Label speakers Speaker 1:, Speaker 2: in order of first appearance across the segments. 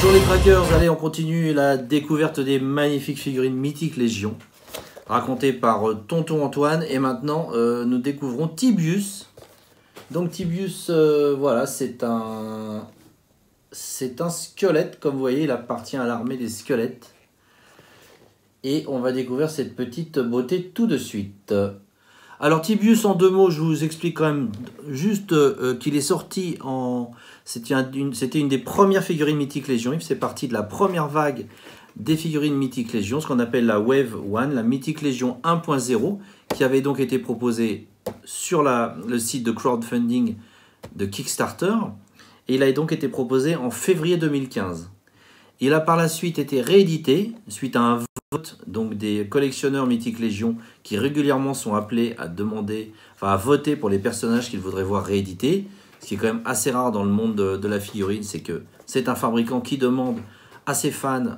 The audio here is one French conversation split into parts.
Speaker 1: Sur les crackers, allez, on continue la découverte des magnifiques figurines mythiques Légion, racontées par Tonton Antoine. Et maintenant, nous découvrons Tibius. Donc Tibius, voilà, c'est un squelette, comme vous voyez, il appartient à l'armée des squelettes. Et on va découvrir cette petite beauté tout de suite. Alors Tibius, en deux mots, je vous explique quand même juste qu'il est sorti en... C'était une des premières figurines mythiques Légion. Il faisait partie de la première vague des figurines mythiques Légion, ce qu'on appelle la Wave 1, la Mythique Légion 1.0, qui avait donc été proposée sur le site de crowdfunding de Kickstarter. Et il a donc été proposé en février 2015. Il a par la suite été réédité, suite à un vote donc des collectionneurs mythiques Légion qui régulièrement sont appelés à demander, enfin à voter pour les personnages qu'ils voudraient voir réédités. Ce qui est quand même assez rare dans le monde de la figurine, c'est que c'est un fabricant qui demande à ses fans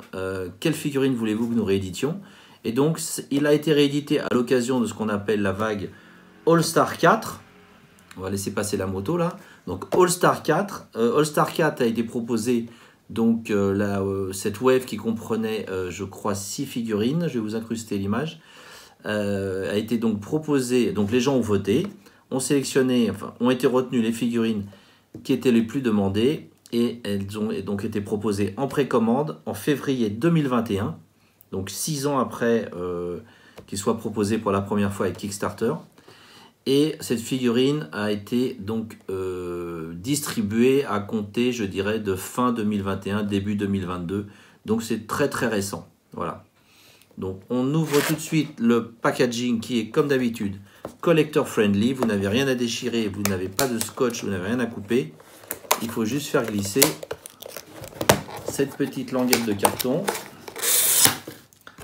Speaker 1: quelle figurine voulez-vous que nous rééditions. Et donc il a été réédité à l'occasion de ce qu'on appelle la vague All-Star 4. On va laisser passer la moto là. Donc All-Star 4. All-Star 4 a été proposé, donc cette wave qui comprenait, je crois, 6 figurines. Je vais vous incruster l'image. A été donc proposée, donc les gens ont voté. Ont été retenues les figurines qui étaient les plus demandées et elles ont donc été proposées en précommande en février 2021, donc 6 ans après qu'ils soient proposées pour la première fois avec Kickstarter. Et cette figurine a été donc distribuée à compter, je dirais, de fin 2021, début 2022. Donc c'est très très récent. Voilà. Donc on ouvre tout de suite le packaging qui est comme d'habitude collector friendly. Vous n'avez rien à déchirer, vous n'avez pas de scotch, vous n'avez rien à couper. Il faut juste faire glisser cette petite languette de carton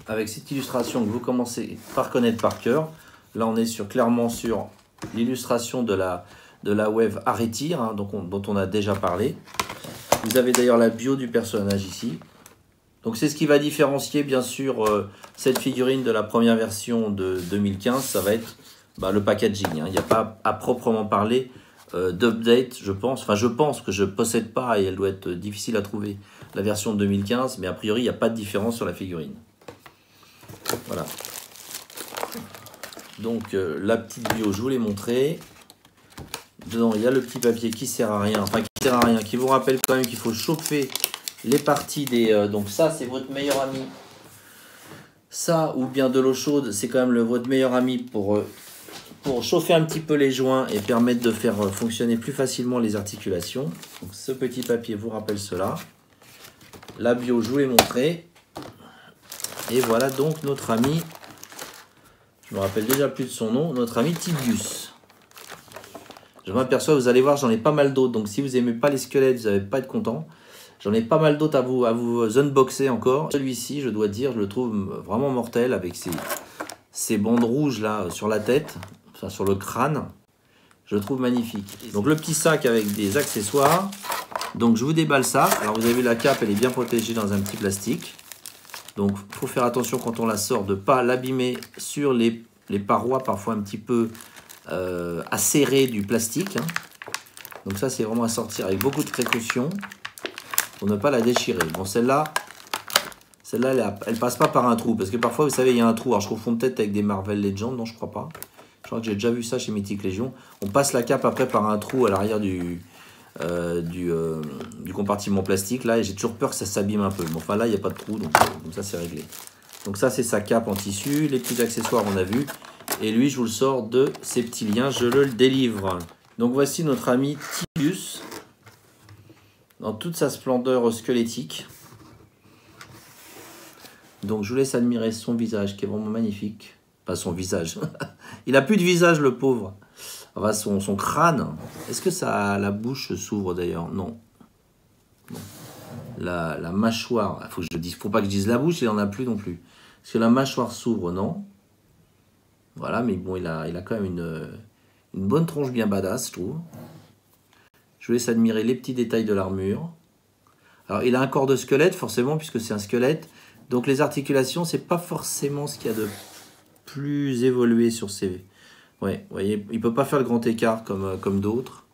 Speaker 1: avec cette illustration que vous commencez par connaître par cœur. Là on est clairement sur l'illustration de la Wave Arretir, hein, dont on a déjà parlé. Vous avez d'ailleurs la bio du personnage ici. Donc c'est ce qui va différencier bien sûr cette figurine de la première version de 2015, ça va être le packaging. Hein. Il n'y a pas à proprement parler d'update, je pense. Enfin je pense que je ne possède pas et elle doit être difficile à trouver la version de 2015, mais a priori il n'y a pas de différence sur la figurine. Voilà. Donc la petite bio, je vous l'ai montré. Dedans il y a le petit papier qui sert à rien, qui vous rappelle quand même qu'il faut chauffer les parties des... donc ça c'est votre meilleur ami. Ça ou bien de l'eau chaude, c'est quand même votre meilleur ami pour chauffer un petit peu les joints et permettre de faire fonctionner plus facilement les articulations. Donc ce petit papier vous rappelle cela. La bio, je vous l'ai montré. Et voilà donc notre ami, je me rappelle déjà plus de son nom, notre ami Tibius. Je m'aperçois, vous allez voir, j'en ai pas mal d'autres. Donc si vous n'aimez pas les squelettes, vous n'allez pas être content. J'en ai pas mal d'autres à vous unboxer encore. Celui-ci, je dois dire, je le trouve vraiment mortel avec ces bandes rouges là sur la tête, enfin sur le crâne. Je le trouve magnifique. Donc le petit sac avec des accessoires. Donc je vous déballe ça. Alors vous avez vu la cape, elle est bien protégée dans un petit plastique. Donc il faut faire attention quand on la sort de ne pas l'abîmer sur les parois parfois un petit peu acérées du plastique. Hein. Donc ça c'est vraiment à sortir avec beaucoup de précaution pour ne pas la déchirer. Bon, celle-là, elle passe pas par un trou. Parce que parfois, vous savez, il y a un trou. Alors, je confonds peut-être avec des Marvel Legends. Non, je crois pas. Je crois que j'ai déjà vu ça chez Mythique Légion. On passe la cape après par un trou à l'arrière du compartiment plastique. Là, et j'ai toujours peur que ça s'abîme un peu. Bon, enfin, là, il n'y a pas de trou. Donc ça, c'est réglé. Donc ça, c'est sa cape en tissu. Les petits accessoires, on a vu. Et lui, je vous le sors de ces petits liens. Je le délivre. Donc, voici notre ami Tibius dans toute sa splendeur squelettique. Donc je vous laisse admirer son visage qui est vraiment magnifique. Pas son visage. Il a plus de visage le pauvre. Enfin son crâne. Est-ce que la bouche s'ouvre d'ailleurs? Non. Bon. La mâchoire. Faut pas que je dise la bouche, il en a plus non plus. Est-ce que la mâchoire s'ouvre? Non. Voilà, mais bon, il a quand même une bonne tronche bien badass, je trouve. Je vous laisse admirer les petits détails de l'armure. Alors, il a un corps de squelette, forcément, puisque c'est un squelette. Donc, les articulations, c'est pas forcément ce qu'il y a de plus évolué sur ces... Ouais, vous voyez, il peut pas faire le grand écart comme d'autres.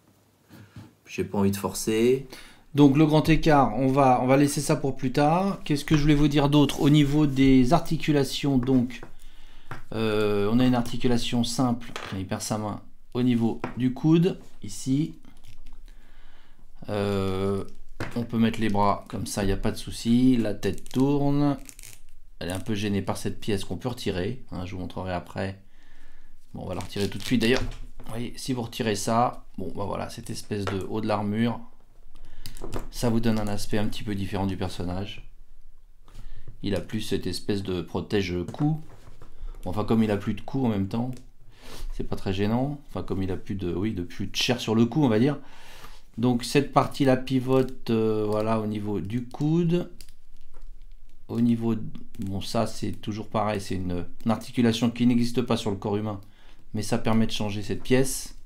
Speaker 1: J'ai pas envie de forcer. Donc le grand écart, on va laisser ça pour plus tard. Qu'est-ce que je voulais vous dire d'autre? Au niveau des articulations, donc, on a une articulation simple, il perd sa main, au niveau du coude, ici. On peut mettre les bras comme ça, il n'y a pas de souci. La tête tourne. Elle est un peu gênée par cette pièce qu'on peut retirer. Hein, je vous montrerai après. Bon, on va la retirer tout de suite. D'ailleurs, vous voyez, si vous retirez ça, bon, bah voilà, cette espèce de haut de l'armure, ça vous donne un aspect un petit peu différent du personnage. Il a plus cette espèce de protège-cou. Bon, enfin, comme il a plus de cou en même temps, c'est pas très gênant. Enfin, comme il a plus de, oui, plus de chair sur le cou, on va dire. Donc cette partie-là pivote, voilà, au niveau du coude. Au niveau, bon, ça c'est toujours pareil, c'est une articulation qui n'existe pas sur le corps humain, mais ça permet de changer cette pièce.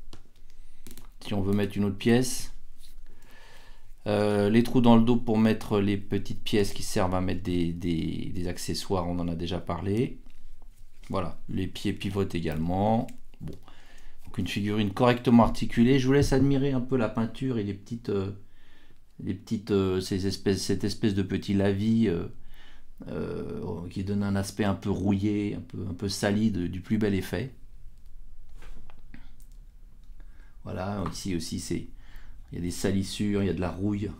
Speaker 1: Si on veut mettre une autre pièce. Les trous dans le dos pour mettre les petites pièces qui servent à mettre des accessoires, on en a déjà parlé. Voilà, les pieds pivotent également. Bon. Donc une figurine correctement articulée. Je vous laisse admirer un peu la peinture et cette espèce de petits lavis qui donne un aspect un peu rouillé, un peu sali du plus bel effet. Voilà, ici aussi il y a des salissures, il y a de la rouille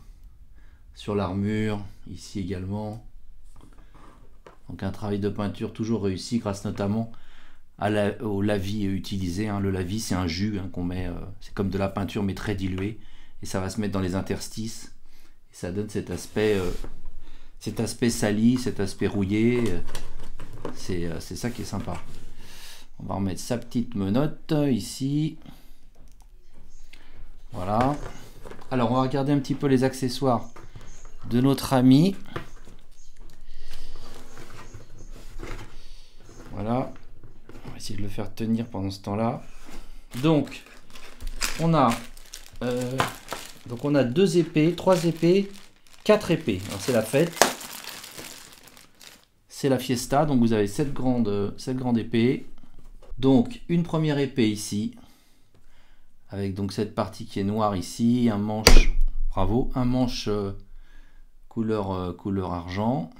Speaker 1: sur l'armure, ici également. Donc un travail de peinture toujours réussi grâce notamment au lavis utilisé. Hein. Le lavis, c'est un jus qu'on met, c'est comme de la peinture mais très diluée, et ça va se mettre dans les interstices, et ça donne cet aspect sali, cet aspect rouillé. C'est ça qui est sympa. On va remettre sa petite menotte ici. Voilà. Alors on va regarder un petit peu les accessoires de notre ami. Voilà. On va essayer de le faire tenir pendant ce temps-là. Donc on a 2 épées, 3 épées, 4 épées. Alors c'est la fête. C'est la fiesta. Donc vous avez cette grande épée. Donc une première épée ici. Avec donc cette partie qui est noire ici. Un manche. Bravo. Un manche couleur argent.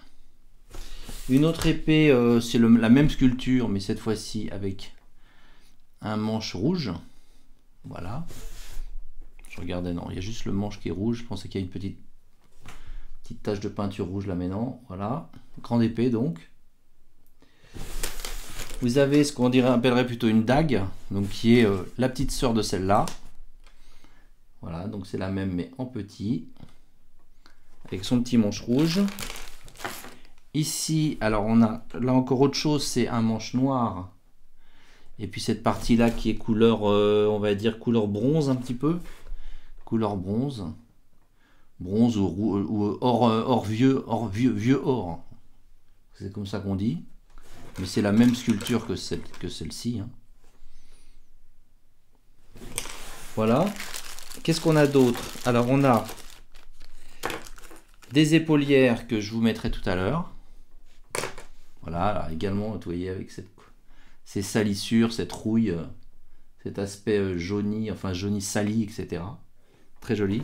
Speaker 1: Une autre épée, c'est la même sculpture, mais cette fois-ci avec un manche rouge. Voilà. Je regardais, non, il y a juste le manche qui est rouge. Je pensais qu'il y a une petite tache de peinture rouge là, mais non. Voilà. Grande épée donc. Vous avez ce qu'on appellerait plutôt une dague, donc qui est la petite sœur de celle-là. Voilà, donc c'est la même mais en petit. Avec son petit manche rouge. Ici, alors on a là encore autre chose, c'est un manche noir. Et puis cette partie là qui est couleur, on va dire couleur bronze un petit peu. Couleur bronze. Bronze ou vieux or. C'est comme ça qu'on dit. Mais c'est la même sculpture que celle-ci. Hein. Voilà. Qu'est-ce qu'on a d'autre? Alors on a des épaulières que je vous mettrai tout à l'heure. Voilà, alors également, vous voyez, avec ces salissures, cette rouille, cet aspect jauni, enfin jauni sali, etc. Très joli.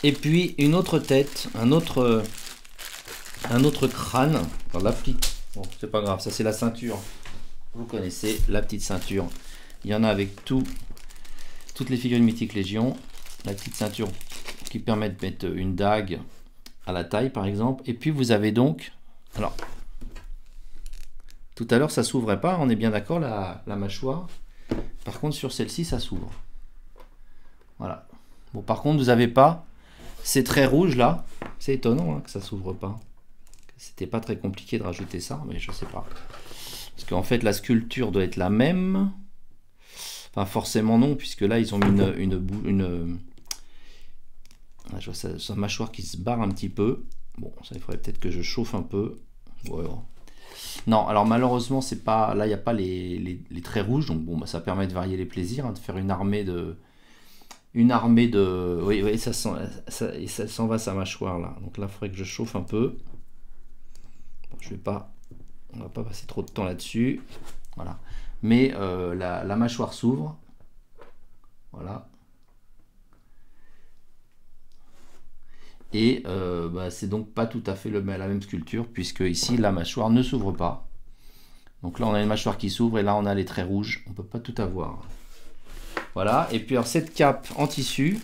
Speaker 1: Et puis une autre tête, un autre crâne. Alors, bon, c'est pas grave, ça c'est la ceinture. Vous connaissez la petite ceinture. Il y en a avec toutes les figurines mythiques Légion. La petite ceinture qui permet de mettre une dague à la taille par exemple. Et puis vous avez donc, alors tout à l'heure ça s'ouvrait pas, on est bien d'accord, la mâchoire. Par contre sur celle-ci ça s'ouvre. Voilà. Bon, par contre vous avez pas ces traits rouges là. C'est étonnant hein, que ça s'ouvre pas. C'était pas très compliqué de rajouter ça, mais je sais pas. Parce qu'en fait la sculpture doit être la même. Enfin forcément non, puisque là ils ont mis je vois sa mâchoire qui se barre un petit peu. Bon, ça il faudrait peut-être que je chauffe un peu. Ouais. Non, alors malheureusement c'est pas là, il n'y a pas les traits rouges, donc bon, bah, ça permet de varier les plaisirs, hein, de faire une armée de. Oui, ça s'en va sa mâchoire là. Donc là, il faudrait que je chauffe un peu. Bon, on va pas passer trop de temps là-dessus. Voilà. Mais la mâchoire s'ouvre. Voilà. Et c'est donc pas tout à fait la même sculpture, puisque ici la mâchoire ne s'ouvre pas. Donc là on a une mâchoire qui s'ouvre et là on a les traits rouges, on peut pas tout avoir. Voilà, et puis alors cette cape en tissu,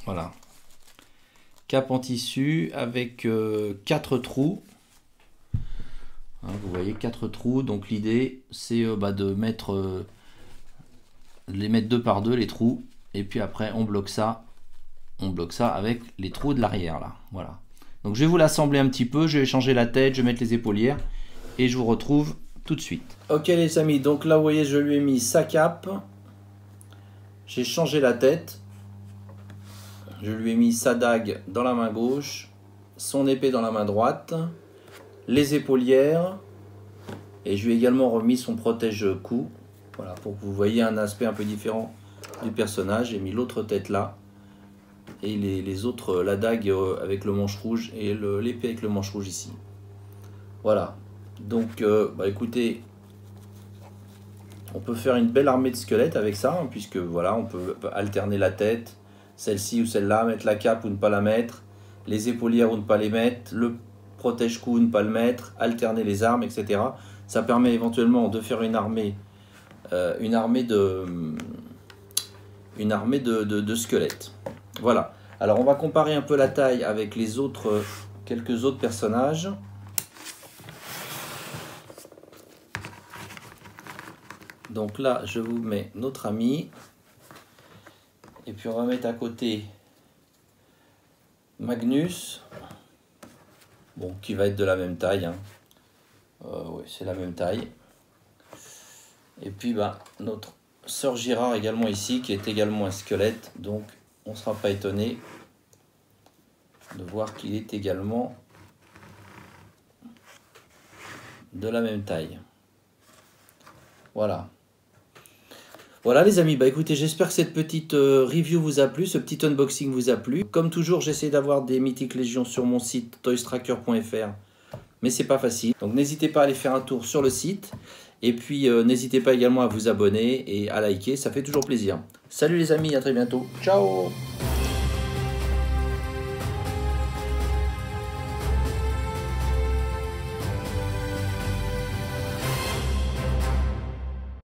Speaker 1: voilà, cape en tissu avec 4 trous. Hein, vous voyez 4 trous, donc l'idée c'est de mettre les mettre 2 par 2 les trous, et puis après on bloque ça avec les trous de l'arrière là. Voilà. Donc je vais vous l'assembler un petit peu, je vais changer la tête, je vais mettre les épaulières et je vous retrouve tout de suite. Ok les amis, donc là vous voyez je lui ai mis sa cape, j'ai changé la tête, je lui ai mis sa dague dans la main gauche, son épée dans la main droite, les épaulières, et je lui ai également remis son protège-cou. Voilà, pour que vous voyez un aspect un peu différent du personnage. J'ai mis l'autre tête là. Et les autres, la dague avec le manche rouge et l'épée avec le manche rouge ici. Voilà. Donc, écoutez, on peut faire une belle armée de squelettes avec ça, hein, puisque voilà, on peut alterner la tête, celle-ci ou celle-là, mettre la cape ou ne pas la mettre, les épaulières ou ne pas les mettre, le protège-cou ou ne pas le mettre, alterner les armes, etc. Ça permet éventuellement de faire une armée de squelettes. Voilà. Alors on va comparer un peu la taille avec les autres, quelques autres personnages. Donc là, je vous mets notre ami. Et puis on va mettre à côté Magnus. Bon, qui va être de la même taille. Hein. Oui, c'est la même taille. Et puis notre sœur Girard également ici, qui est également un squelette. Donc on ne sera pas étonné de voir qu'il est également de la même taille. Voilà. Voilà les amis, écoutez, j'espère que cette petite review vous a plu, ce petit unboxing vous a plu. Comme toujours, j'essaie d'avoir des Mythiques Légions sur mon site toystracker.fr, mais c'est pas facile. Donc n'hésitez pas à aller faire un tour sur le site. Et puis n'hésitez pas également à vous abonner et à liker, ça fait toujours plaisir. Salut les amis, à très bientôt. Ciao!